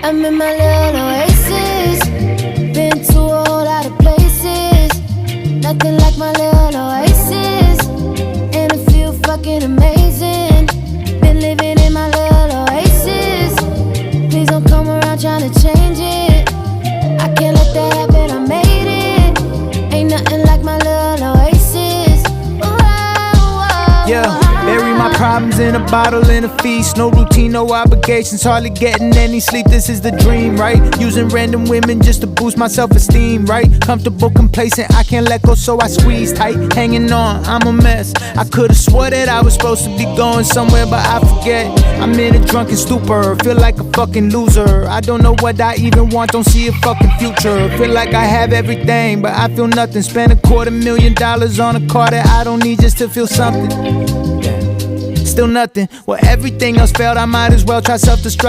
I'm in my little oasis. Been to a whole lot of places. Nothing like my little oasis. And it feel fucking amazing. Been living in my little oasis. Please don't come around trying to change it. I can't let that happen, I made it. Ain't nothing like my little oasis. Yeah, bury my problems in a bottle in a feast. No routine, no obligations, hardly getting any sleep. This is the dream, right? Using random women just to boost my self-esteem, right? Comfortable, complacent, I can't let go, so I squeeze tight. Hanging on, I'm a mess. I could've swore that I was supposed to be going somewhere, but I forget. I'm in a drunken stupor, feel like a fucking loser. I don't know what I even want, don't see a fucking future. Feel like I have everything, but I feel nothing. Spend $250,000 on a car that I don't need just to feel something. Still nothing. Well, everything else failed, I might as well try self-destruct.